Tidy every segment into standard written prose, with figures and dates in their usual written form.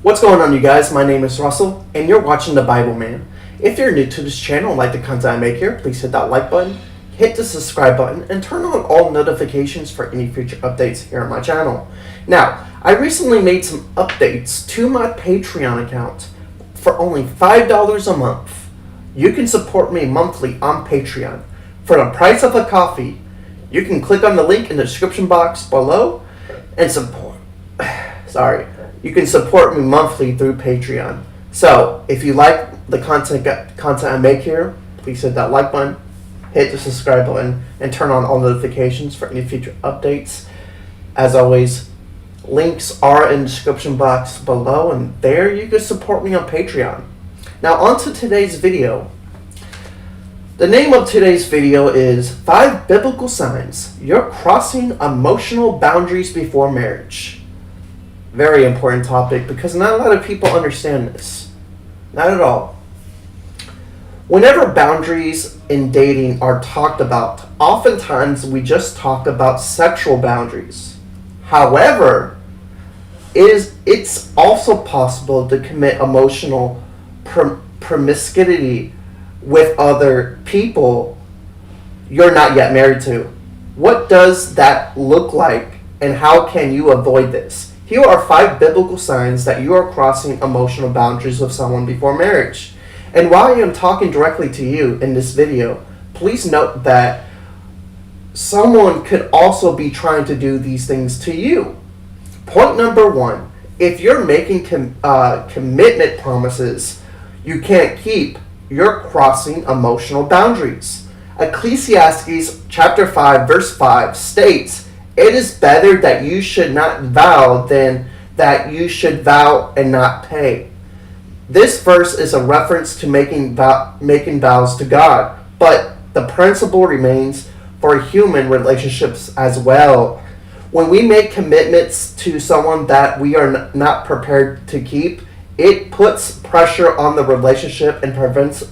What's going on, you guys? My name is Russell, and you're watching The Bible Man. If you're new to this channel and like the content I make here, please hit that like button, hit the subscribe button, and turn on all notifications for any future updates here on my channel. Now, I recently made some updates to my Patreon account for only $5 a month. You can support me monthly on Patreon for the price of a coffee. You can click on the link in the description box below and support. You can support me monthly through Patreon. So, if you like the content I make here, please hit that like button, hit the subscribe button, and turn on all notifications for any future updates. As always, links are in the description box below, and there you can support me on Patreon. Now, on to today's video. The name of today's video is 5 Biblical Signs You're Crossing Emotional Boundaries Before Marriage. Very important topic because not a lot of people understand this. Not at all. Whenever boundaries in dating are talked about, oftentimes we just talk about sexual boundaries. However, it's also possible to commit emotional promiscuity with other people you're not yet married to. What does that look like, and how can you avoid this? Here are 5 biblical signs that you are crossing emotional boundaries with someone before marriage. And while I am talking directly to you in this video, please note that someone could also be trying to do these things to you. Point number 1, if you're making commitment promises you can't keep, you're crossing emotional boundaries. Ecclesiastes chapter 5 verse 5 states, "It is better that you should not vow than that you should vow and not pay." This verse is a reference to making vows to God, but the principle remains for human relationships as well. When we make commitments to someone that we are not prepared to keep, it puts pressure on the relationship and prevents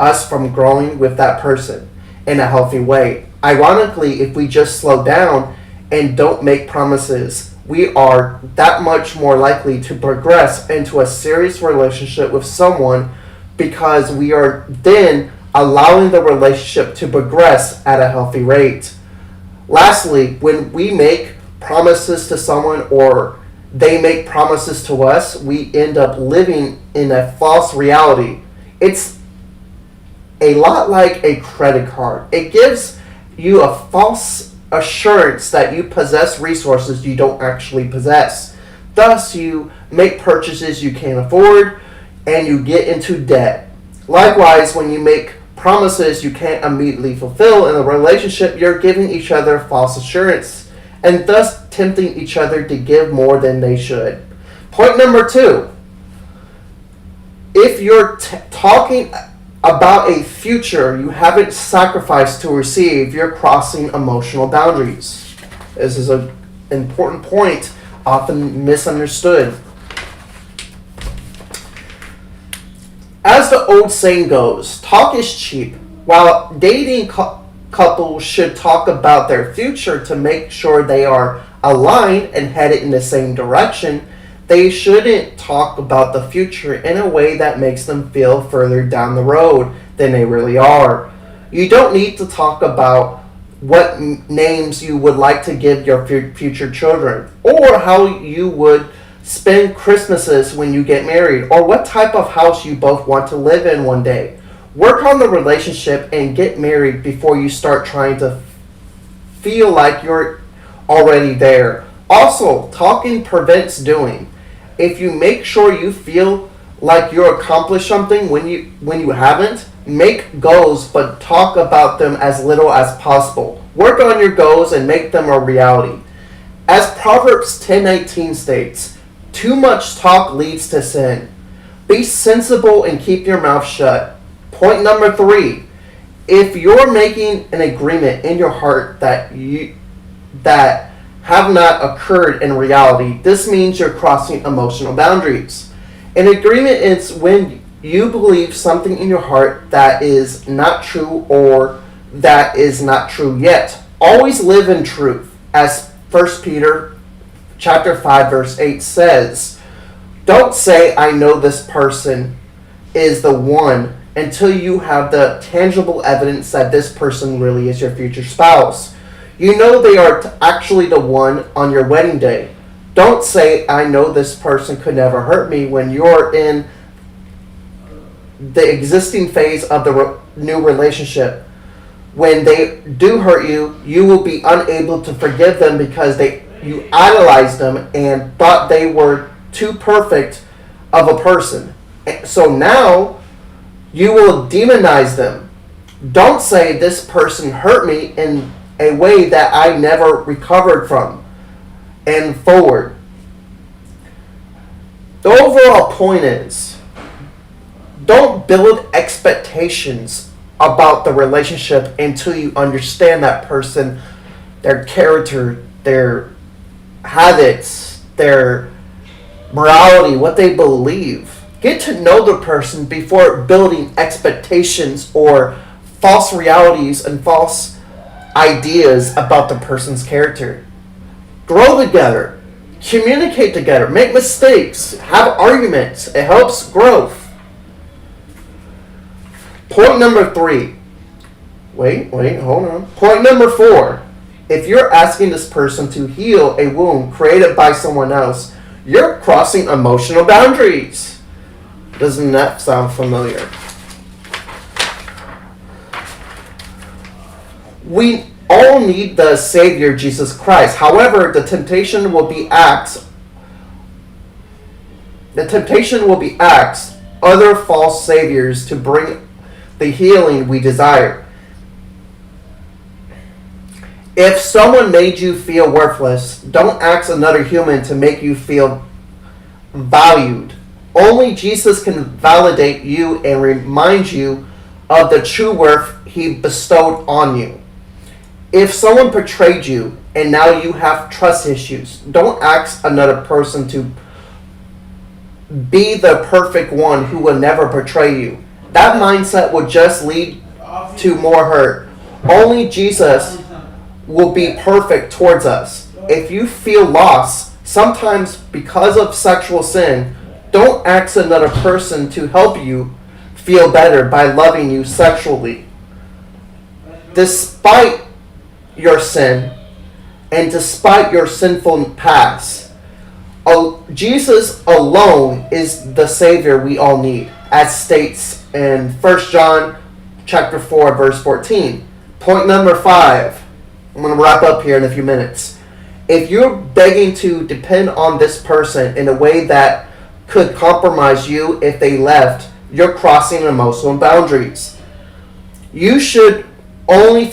us from growing with that person in a healthy way. Ironically, if we just slow down and don't make promises, we are that much more likely to progress into a serious relationship with someone because we are then allowing the relationship to progress at a healthy rate. Lastly, when we make promises to someone or they make promises to us, we end up living in a false reality. It's a lot like a credit card. It gives you a false assurance that you possess resources you don't actually possess. Thus, you make purchases you can't afford and you get into debt. Likewise, when you make promises you can't immediately fulfill in a relationship, you're giving each other false assurance and thus tempting each other to give more than they should. Point number 2, if you're talking about a future you haven't sacrificed to receive, you're crossing emotional boundaries. This is an important point, often misunderstood. As the old saying goes, talk is cheap. While dating couples should talk about their future to make sure they are aligned and headed in the same direction, they shouldn't talk about the future in a way that makes them feel further down the road than they really are. You don't need to talk about what names you would like to give your future children, or how you would spend Christmases when you get married, or what type of house you both want to live in one day. Work on the relationship and get married before you start trying to feel like you're already there. Also, talking prevents doing. If you make sure you feel like you accomplished something when you haven't, make goals but talk about them as little as possible. Work on your goals and make them a reality. As Proverbs 10:19 states, too much talk leads to sin. Be sensible and keep your mouth shut. Point number 3, if you're making an agreement in your heart that have not occurred in reality, this means you're crossing emotional boundaries. An agreement is when you believe something in your heart that is not true or that is not true yet. Always live in truth, as 1 Peter chapter 5 verse 8 says. Don't say, I know this person is the one until you have the tangible evidence that this person really is your future spouse. You know they are actually the one on your wedding day. Don't say, I know this person could never hurt me when you're in the existing phase of the new relationship. When they do hurt you, you will be unable to forgive them because you idolized them and thought they were too perfect of a person. So now you will demonize them. Don't say this person hurt me in a way that I never recovered from and forward. The overall point is, don't build expectations about the relationship until you understand that person, their character, their habits, their morality, what they believe. Get to know the person before building expectations or false realities and false ideas about the person's character. Grow together. Communicate together. Make mistakes. Have arguments. It helps growth. Point number 3. Wait, hold on. Point number 4. If you're asking this person to heal a wound created by someone else, you're crossing emotional boundaries. Doesn't that sound familiar? We all need the Savior, Jesus Christ. However, the temptation will be acts other false saviors to bring the healing we desire. If someone made you feel worthless, don't ask another human to make you feel valued. Only Jesus can validate you and remind you of the true worth He bestowed on you. If someone betrayed you and now you have trust issues, don't ask another person to be the perfect one who will never betray you. That mindset will just lead to more hurt. Only Jesus will be perfect towards us. If you feel lost, sometimes because of sexual sin, don't ask another person to help you feel better by loving you sexually. Despite your sin and despite your sinful past, Jesus alone is the Savior we all need, as states in 1 John chapter 4, verse 14. Point number 5. I'm going to wrap up here in a few minutes. If you're begging to depend on this person in a way that could compromise you if they left, you're crossing emotional boundaries. You should only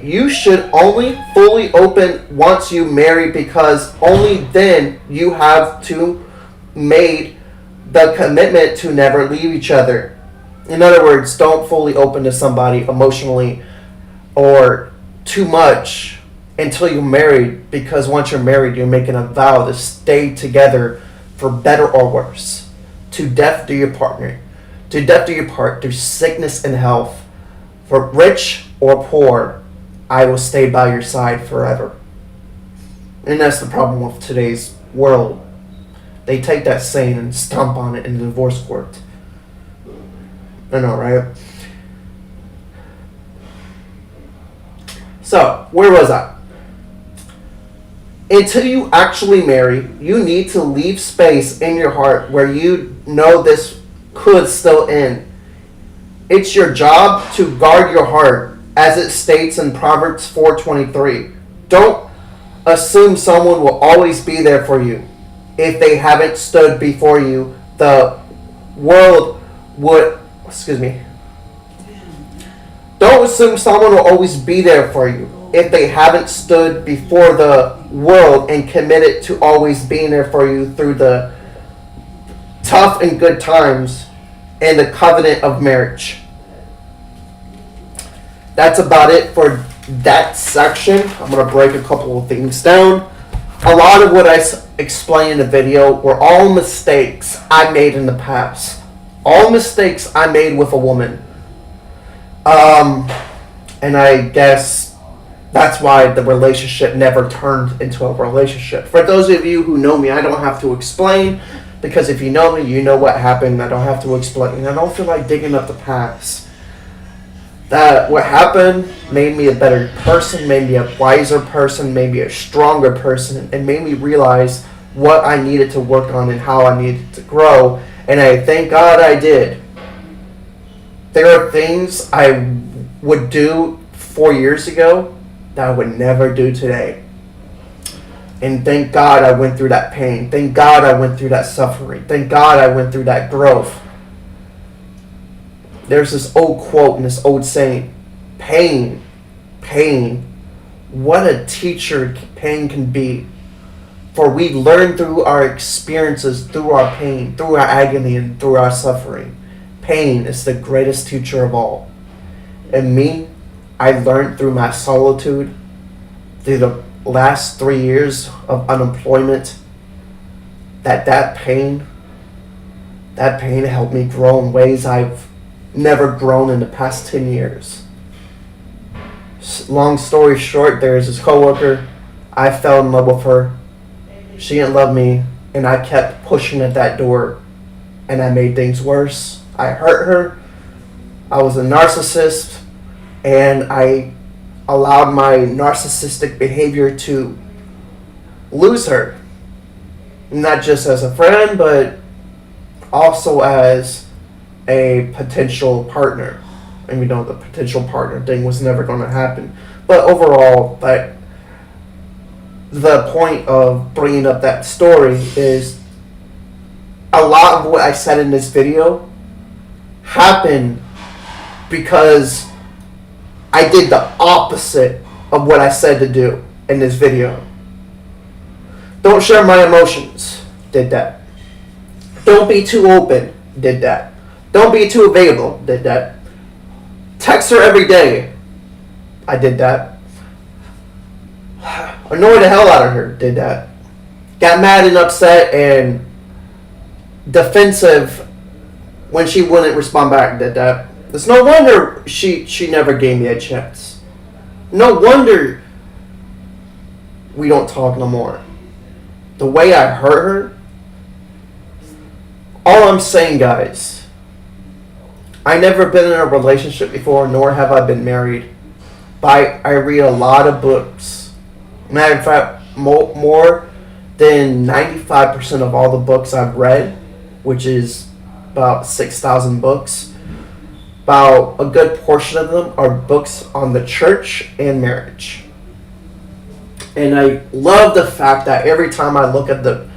you should only fully open once you marry, because only then you have to made the commitment to never leave each other. In other words, don't fully open to somebody emotionally or too much until you're married, because once you're married, you're making a vow to stay together for better or worse. To death do your partner. To death do your part, through sickness and health. For rich or poor, I will stay by your side forever. And that's the problem with today's world. They take that saying and stomp on it in the divorce court. I know, right? So, where was I? Until you actually marry, you need to leave space in your heart where you know this could still end. It's your job to guard your heart, as it states in Proverbs 4:23. Don't assume someone will always be there for you. If they haven't stood before you, the world would... Don't assume someone will always be there for you if they haven't stood before the world and committed to always being there for you through the tough and good times and the covenant of marriage. That's about it for that section. I'm going to break a couple of things down. A lot of what I explained in the video were all mistakes I made in the past. All mistakes I made with a woman. And I guess That's why the relationship never turned into a relationship. For those of you who know me, I don't have to explain, because if you know me, you know what happened. I don't have to explain. I don't feel like digging up the past. That what happened made me a better person, made me a wiser person, made me a stronger person, and made me realize what I needed to work on and how I needed to grow. And I thank God I did. There are things I would do 4 years ago that I would never do today. And thank God I went through that pain. Thank God I went through that suffering. Thank God I went through that growth. There's this old quote and this old saying, pain, what a teacher pain can be. For we learn through our experiences, through our pain, through our agony, and through our suffering. Pain is the greatest teacher of all. And me, I learned through my solitude, through the last 3 years of unemployment, that pain helped me grow in ways I've never grown in the past 10 years. Long story short, there's this coworker. I fell in love with her. She didn't love me, and I kept pushing at that door, and I made things worse. I hurt her. I was a narcissist, and I allowed my narcissistic behavior to lose her. Not just as a friend, but also as a potential partner. And we know the potential partner thing was never going to happen. But overall, the point of bringing up that story is a lot of what I said in this video happened because I did the opposite of what I said to do in this video. Don't share my emotions. Did that. Don't be too open. Did that. Don't be too available. Did that. Text her every day. I did that. Annoy the hell out of her. Did that. Got mad and upset and defensive when she wouldn't respond back. Did that. It's no wonder she never gave me a chance. No wonder we don't talk no more. The way I hurt her. All I'm saying, guys, I never been in a relationship before, nor have I been married. But I read a lot of books. Matter of fact, more than 95% of all the books I've read, which is about 6,000 books, about a good portion of them are books on the church and marriage. And I love the fact that every time I look at the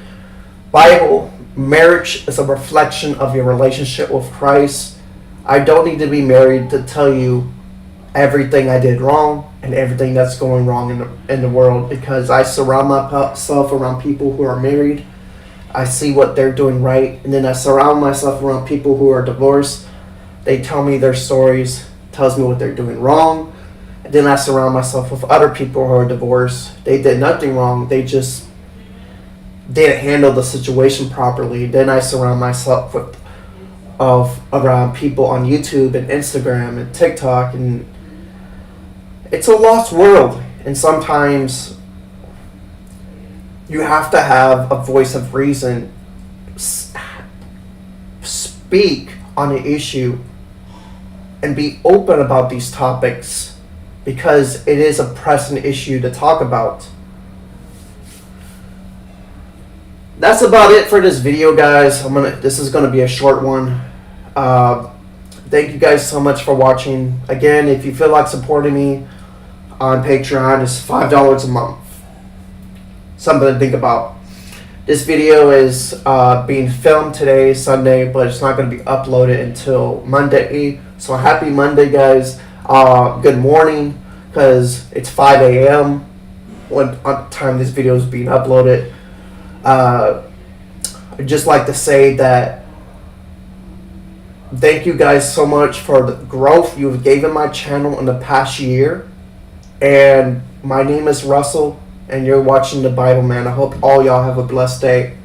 Bible, marriage is a reflection of your relationship with Christ. I don't need to be married to tell you everything I did wrong and everything that's going wrong in the world, because I surround myself around people who are married. I see what they're doing right, and then I surround myself around people who are divorced. They tell me their stories, tells me what they're doing wrong. And then I surround myself with other people who are divorced. They did nothing wrong. They just didn't handle the situation properly. Then I surround myself around people on YouTube and Instagram and TikTok, and it's a lost world. And sometimes you have to have a voice of reason, speak on an issue, and be open about these topics, because it is a pressing issue to talk about. That's about it for this video, guys. This is gonna be a short one. Thank you guys so much for watching. Again, if you feel like supporting me on Patreon, it's $5 a month. Something to think about. This video is being filmed today, Sunday, but it's not going to be uploaded until Monday. So happy Monday, guys. Good morning, because it's 5 a.m. when on time this video is being uploaded. I'd just like to say that thank you guys so much for the growth you've given my channel in the past year. And my name is Russell, and you're watching The Bible Man. I hope all y'all have a blessed day.